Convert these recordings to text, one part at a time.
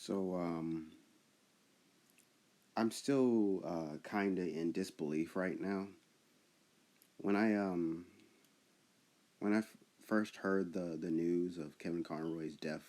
So I'm still kind of in disbelief right now. When I when I first heard the news of Kevin Conroy's death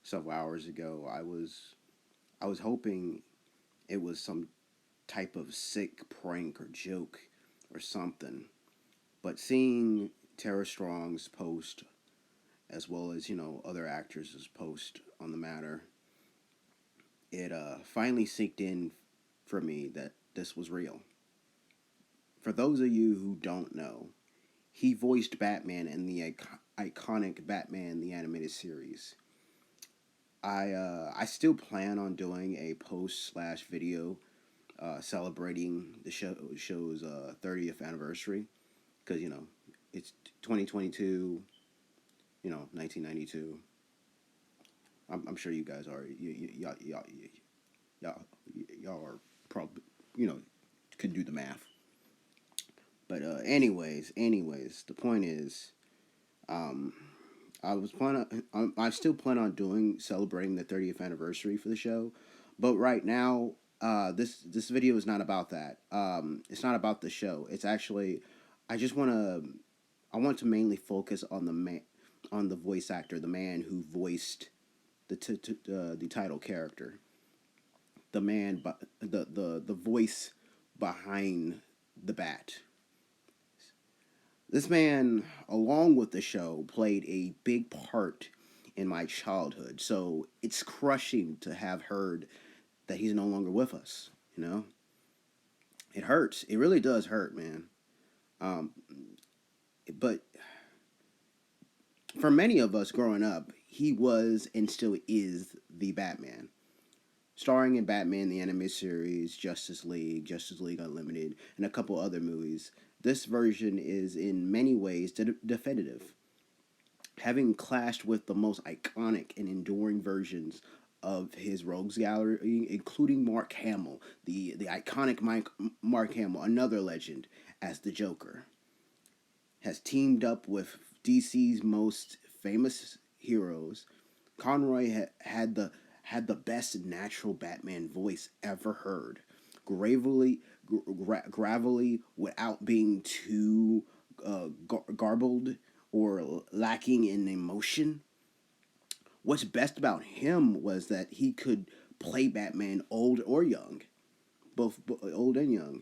several hours ago, I was hoping it was some type of sick prank or joke or something. But seeing Tara Strong's post, as well as other actors' post on the matter, it finally sinked in for me that this was real. For those of you who don't know, he voiced Batman in the iconic Batman the animated series. I still plan on doing a post slash video celebrating the show's 30th anniversary because it's 2022, 1992. I'm sure you guys are y'all y'all are probably could do the math. But anyways, the point is, um, I still plan on doing celebrating the 30th anniversary for the show, but right now, this video is not about that. It's not about the show. It's actually, I just I want to mainly focus on on the voice actor, the man who voiced the title character, the man, the voice behind the bat. This man, along with the show, played a big part in my childhood. So it's crushing to have heard that he's no longer with us. It hurts. It really does hurt, man. Um, but for many of us growing up, he was and still is the Batman. Starring in Batman the Animated Series, Justice League Unlimited, and a couple other movies, this version is in many ways definitive, having clashed with the most iconic and enduring versions of his rogues gallery, including Mark Hamill, the iconic Mark Hamill, another legend, as the Joker, has teamed up with DC's most famous heroes. Conroy had the best natural Batman voice ever heard, gravelly without being too garbled or lacking in emotion. What's best about him was that he could play Batman old or young, both old and young,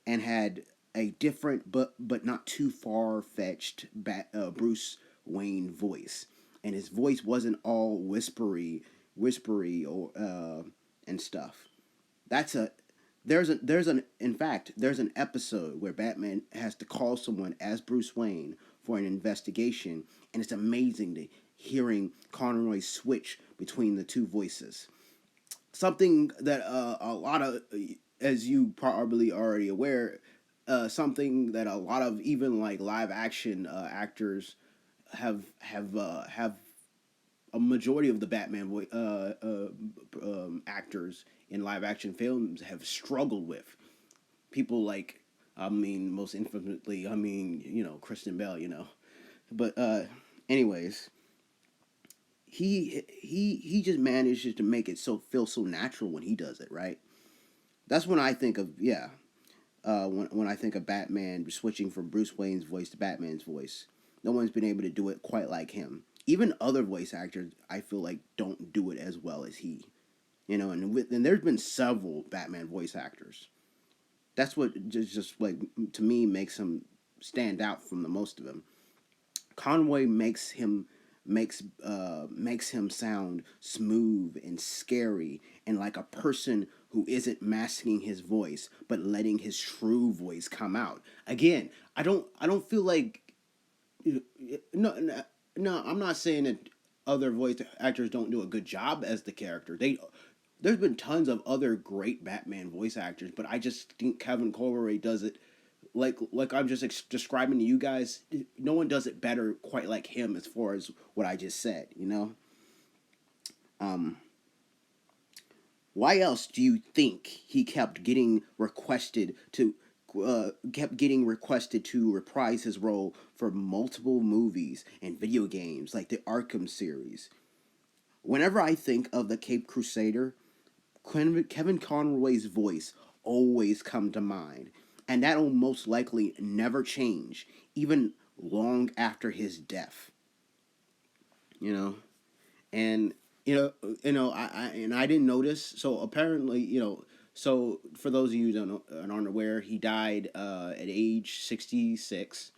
and had a different but not too far fetched Bruce Wayne voice, and his voice wasn't all whispery or and stuff. That's a there's an in fact there's an episode where Batman has to call someone as Bruce Wayne for an investigation, and it's amazing to hearing Conroy switch between the two voices. Something that a lot of, as you probably already aware, something that a lot of even like live action actors have a majority of the actors in live action films have struggled with. People like, I mean, most infamously, I mean, Kristen Bell, But anyways, he just manages to make it feel so natural when he does it, right? That's when I think of when I think of Batman switching from Bruce Wayne's voice to Batman's voice. No one's been able to do it quite like him. Even other voice actors, I feel like, don't do it as well as he. And there's been several Batman voice actors. That's what just like to me makes him stand out from the most of them. Conway makes him sound smooth and scary and like a person who isn't masking his voice but letting his true voice come out. Again, I don't feel like no, I'm not saying that other voice actors don't do a good job as the character. There's been tons of other great Batman voice actors, but I just think Kevin Conroy does it like I'm just describing to you guys. No one does it better quite like him as far as what I just said. Um, why else do you think he kept getting requested to reprise his role for multiple movies and video games like the Arkham series? Whenever I think of the Cape Crusader, Kevin Conroy's voice always come to mind, and that'll most likely never change, even long after his death. You know, and I didn't notice. So apparently, so for those of you who don't know, aren't aware, he died at age 66,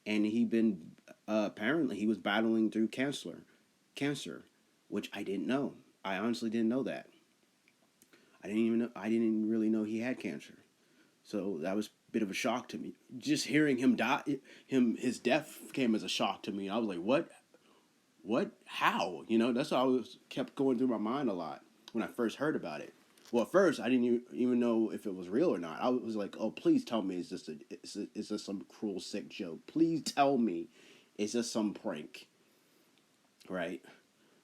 and he been apparently he was battling through cancer, which I didn't know. I honestly didn't know that. I didn't even really know he had cancer. So that was a bit of a shock to me. Just hearing him die, his death came as a shock to me. I was like, what? What? How? That's what I was kept going through my mind a lot when I first heard about it. Well, at first I didn't even know if it was real or not. I was like, "Oh, please tell me it's just some cruel, sick joke. Please tell me it's just some prank, right?"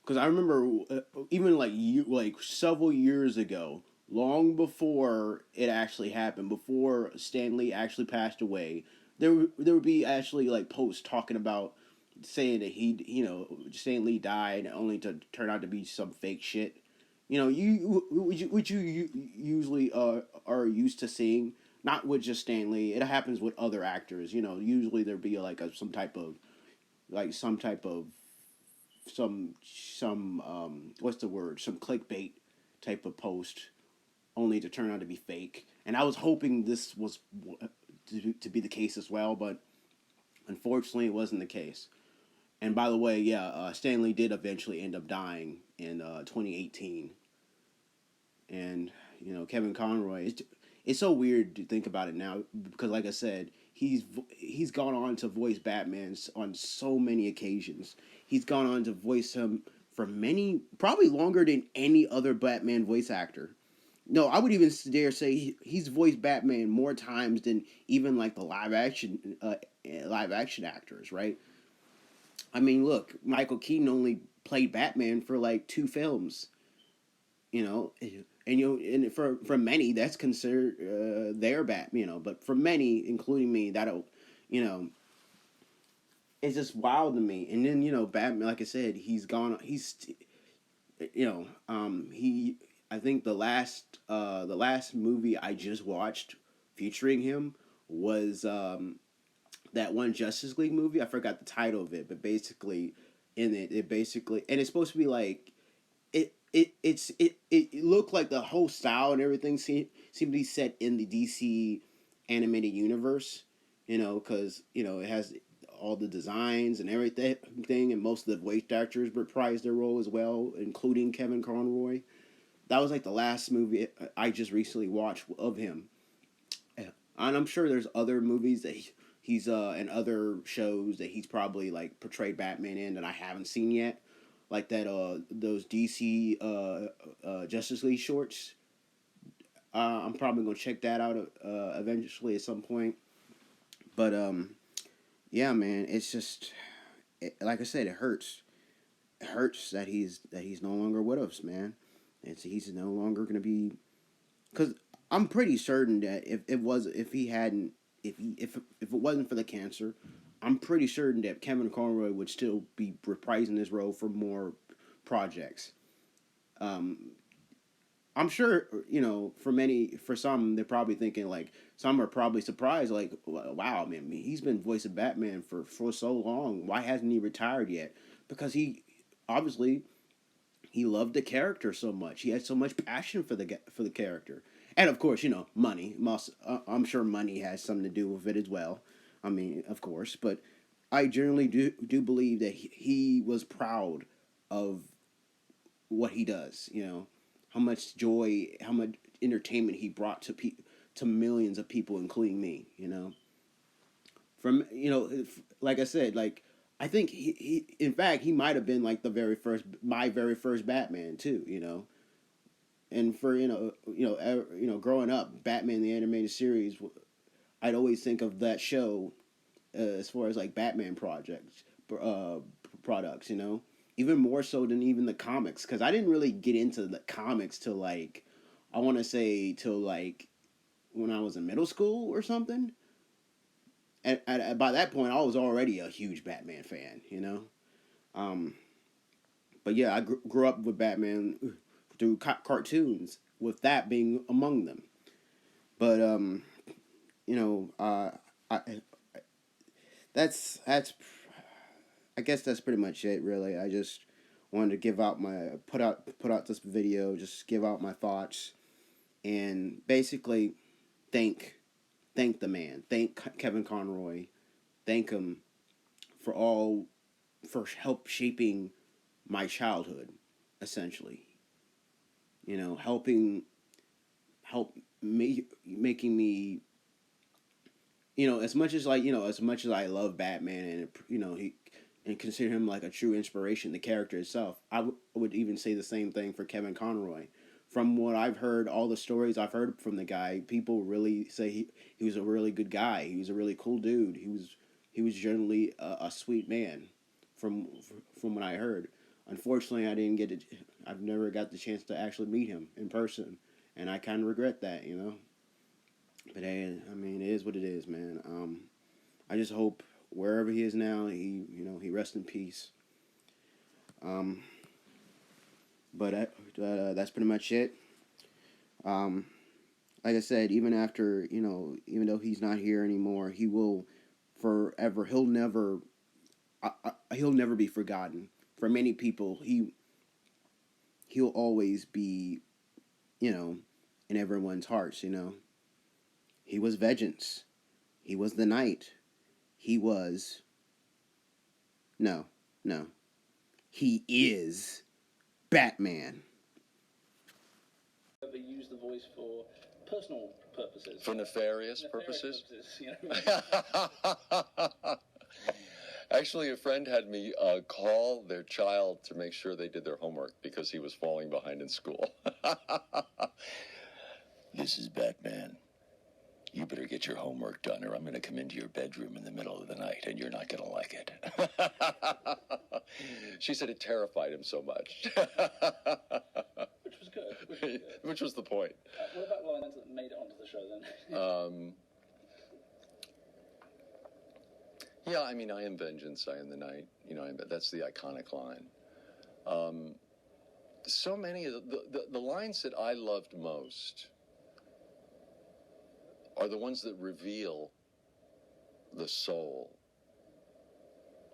Because I remember even like several years ago, long before it actually happened, before Stanley actually passed away, there would be actually like posts talking about saying that Stan Lee died only to turn out to be some fake shit. Which you usually are used to seeing, not with just Stan Lee. It happens with other actors. Usually there be like some type of some what's the word, some clickbait type of post only to turn out to be fake. And I was hoping this was to be the case as well, but unfortunately it wasn't the case. And by the way, yeah, Stanley did eventually end up dying in 2018. And Kevin Conroy. It's so weird to think about it now because, like I said, he's gone on to voice Batman on so many occasions. He's gone on to voice him for many, probably longer than any other Batman voice actor. No, I would even dare say he's voiced Batman more times than even like the live action actors, right? I mean, look, Michael Keaton only played Batman for like two films, and for many that's considered their bat, but for many, including me, that'll, you know, it's just wild to me. And then Batman, like I said, he's gone. He. I think the last movie I just watched featuring him was that one Justice League movie. I forgot the title of it, but basically, in it basically, and it's supposed to be like it looked like the whole style and everything seemed to be set in the DC animated universe, because it has all the designs and everything, and most of the voice actors reprised their role as well, including Kevin Conroy. That was like the last movie I just recently watched of him, and I'm sure there's other movies that he's and other shows that he's probably like portrayed Batman in that I haven't seen yet, like that those DC Justice League shorts. I'm probably gonna check that out eventually at some point. But yeah, man, it's just like I said, it hurts. It hurts that he's no longer with us, man. He's no longer gonna be, because I'm pretty certain that if he hadn't if it wasn't for the cancer, I'm pretty certain that Kevin Conroy would still be reprising his role for more projects. Um, I'm sure for some they're probably thinking like some are probably surprised like, wow, man, he's been voicing Batman for so long. Why hasn't he retired yet? Because he obviously he loved the character so much. He had so much passion for the character, and of course, money. I'm sure money has something to do with it as well. I mean, of course, but I generally do believe that he was proud of what he does. How much joy, how much entertainment he brought to millions of people, including me. From like I said, like I think in fact he might have been like my very first Batman too. And for growing up, Batman the animated series, I'd always think of that show as far as like Batman uh, products. Even more so than even the comics, because I didn't really get into the comics till like I want to say till like when I was in middle school or something. By that point, I was already a huge Batman fan. Um, But yeah, I grew up with Batman through cartoons, with that being among them. But you know, I, that's I guess that's pretty much it. Really, I just wanted to give out my put out this video, just give out my thoughts, and basically thank thank the man, thank Kevin Conroy, thank him for all for help shaping my childhood, essentially. You know, help me making me, as much as as much as I love Batman, and he and consider him like a true inspiration, the character itself, would even say the same thing for Kevin Conroy. From what I've heard, all the stories I've heard from the guy, people really say he was a really good guy. He was a really cool dude. He was generally a sweet man, from from what I heard. Unfortunately, I didn't get it. I've never got the chance to actually meet him in person, and I kind of regret that, you know. But hey, I mean, it is what it is, man. I just hope wherever he is now, he rests in peace. Um, but that's pretty much it. Um, like I said, even after even though he's not here anymore, he will forever. He'll never be forgotten. For many people, he'll always be, you know, in everyone's hearts. He was vengeance. He was the knight. He was no, no. He is Batman. They use the voice for personal purposes. For nefarious purposes? You know? Actually, a friend had me call their child to make sure they did their homework because he was falling behind in school. This is Batman. You better get your homework done or I'm going to come into your bedroom in the middle of the night and you're not going to like it. She said it terrified him so much. Which was good. Which was the point. What about lines that made it onto the show then? Yeah, I mean, I am vengeance, I am the night. That's the iconic line. So many of the lines that I loved most are the ones that reveal the soul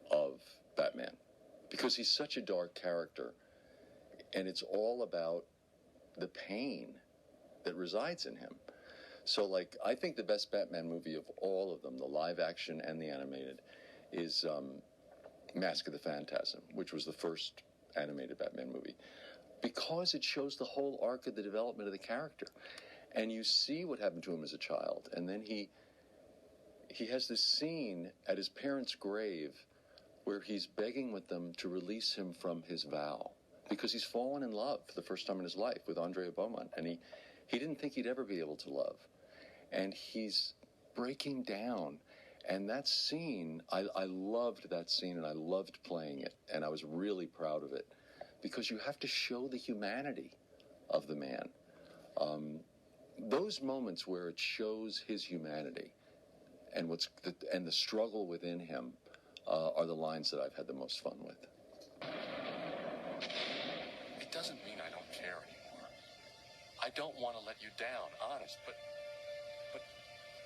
of Batman. Because he's such a dark character, and it's all about the pain that resides in him. So, like, I think the best Batman movie of all of them, the live action and the animated, is Mask of the Phantasm, which was the first animated Batman movie. Because it shows the whole arc of the development of the character. And you see what happened to him as a child. And then he has this scene at his parents' grave where he's begging with them to release him from his vow. Because he's fallen in love for the first time in his life with Andrea Beaumont. And he didn't think he'd ever be able to love. And he's breaking down. And that scene, I loved that scene and I loved playing it. And I was really proud of it. Because you have to show the humanity of the man. Those moments where it shows his humanity and the struggle within him are the lines that I've had the most fun with. It doesn't mean I don't care anymore. I don't want to let you down, honest, but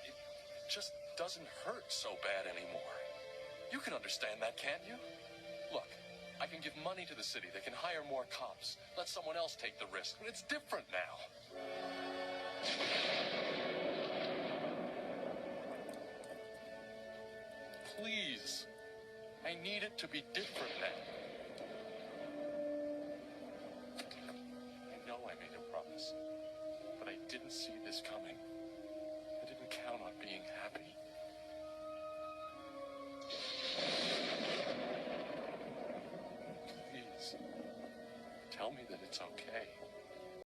it just doesn't hurt so bad anymore. You can understand that, can't you? Look, I can give money to the city. They can hire more cops. Let someone else take the risk. But it's different now. Please. I need it to be different now. I know I made a promise, but I didn't see this coming. I didn't count on being happy. Please, tell me that it's okay.